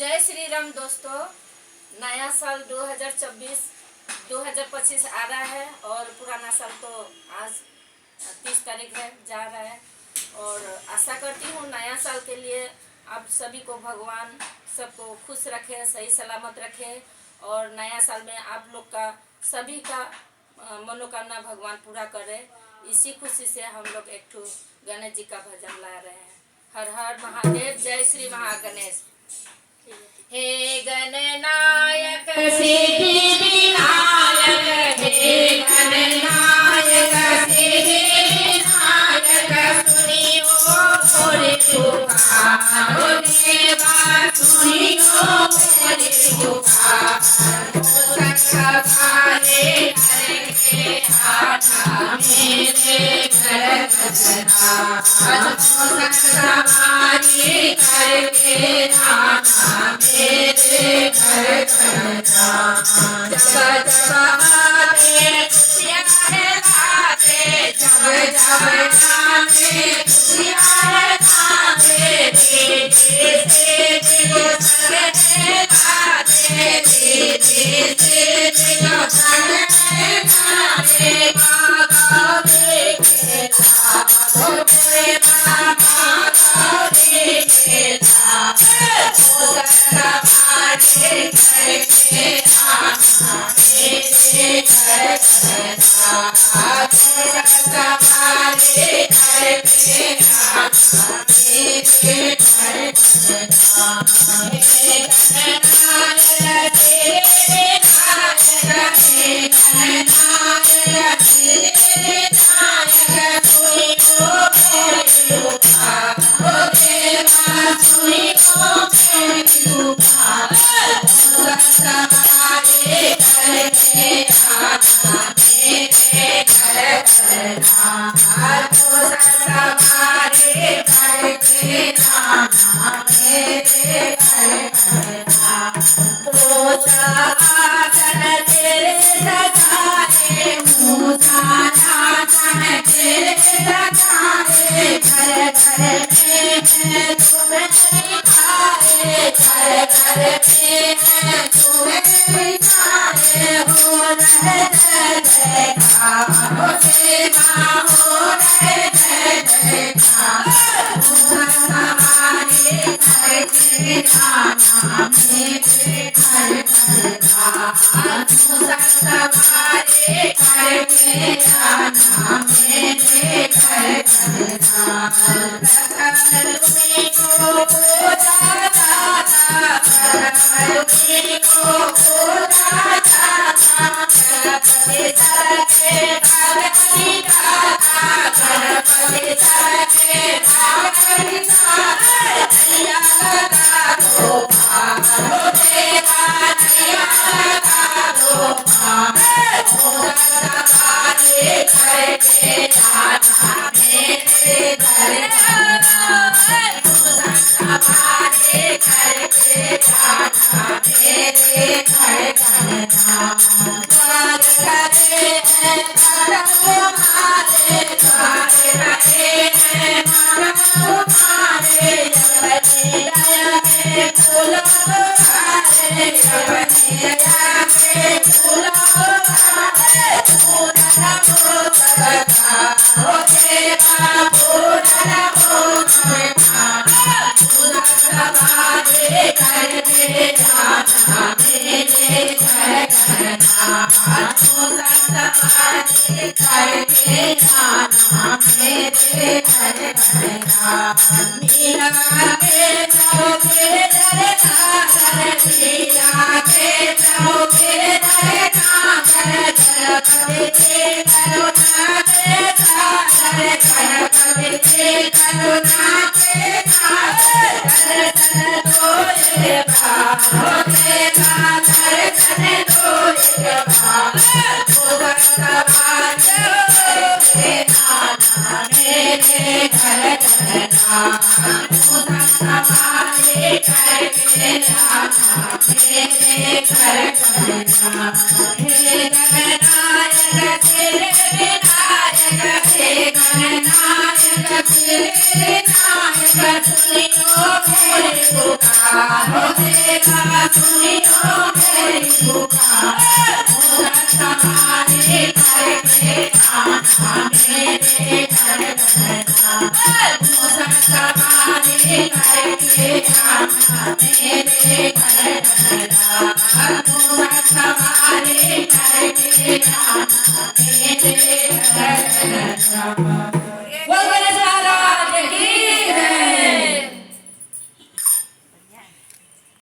जय श्री राम दोस्तों। नया साल 2025 आ रहा है और पुराना साल तो आज 30 तारीख है, जा रहा है। और आशा करती हूँ नया साल के लिए आप सभी को भगवान सबको खुश रखे, सही सलामत रखे और नया साल में आप लोग का सभी का मनोकामना भगवान पूरा करे। इसी खुशी से हम लोग एक ठो गणेश जी का भजन ला रहे हैं। हर हर महादेव, जय श्री महागणेश। हे गणनायक सिद्धि विनायक, हे गणनायक सिद्धि विनायक, सुनियो मोरे पुकारो देवा, सुनियो मोरे पुकारो। सखवारे करके आना मेरे घर बजना, सखवारे करके आना मेरे घर बजना। जब जब आते खुशियाँ लाते, जब जब आते खुशियाँ लाते, दीदी से दिलो संगे लाते, दीदी से दिलो संगे लाते। बाबा देखे बाबा देखे सखवारे करके आना मेरे घर बजना, सखवारे करके आना मेरे घर बजना। हे गणनायक तेरे नायक, हे गणनायक तेरे नायक, सुनियो मोरे पुकारो देवा, सुनियो मोरे पुकारो। सखवारे करके आना मेरे घर बजना, सखवारे करके आना मेरे घर बजना। आसन तेरे सजाए, ऊंचा आसन तेरे सजाए, घर घर में है तुम्हें दिखाए, घर घर में है तुम्हें दिखाए। हो रहे जय जयकार, सेवा हो रहे जय जयकार। सखवारे करके आना मेरे घर बजना, सखवारे करके आना मेरे घर बजना। सकलुनी को पूजा जाता, सकलुनी को पूजा जाता, गणपति सके भगवती दाता, गणपति सके भगवती दाता। नैया लगा दो पारो देवा, नैया लगा दो पारो। सखवारे करके आना मेरे घर बजना, सखवारे करके आना मेरे घर बजना। द्वार रहे हैं धर्म तुम्हारे, द्वार रहे हैं धर्म तुम्हारे, अपनी दया के फूलों उतारे, अपनी दया के फूलों उतारे। पूर्ण हो सकता हो देवा, पूर्ण हो सकता। सखवारे करके आना मेरे घर बजना, सखवारे करके आना मेरे घर बजना। मीरा के चौके दरबार, मीरा के चौके दरबार, गणपति के करुणा के सागर, गणपति के करुणा के सागर। दर्शन दो रे बाबा देवा, दर्शन दो रे बाबा। सखवारे करके आना मेरे घर बजना, सखवारे करके आना मेरे घर बजना। हे गणनायक तेरे विनायक, हे गणनायक तेरे नायक सुनियो मेरी पुकार देवा सुनियो मेरी पुकार मूरत हमारे करके जाना मेरे घर घरना मूरत हमारे करके जाना मेरे घर घरना मूरत हमारे करके जाना मेरे घर घरना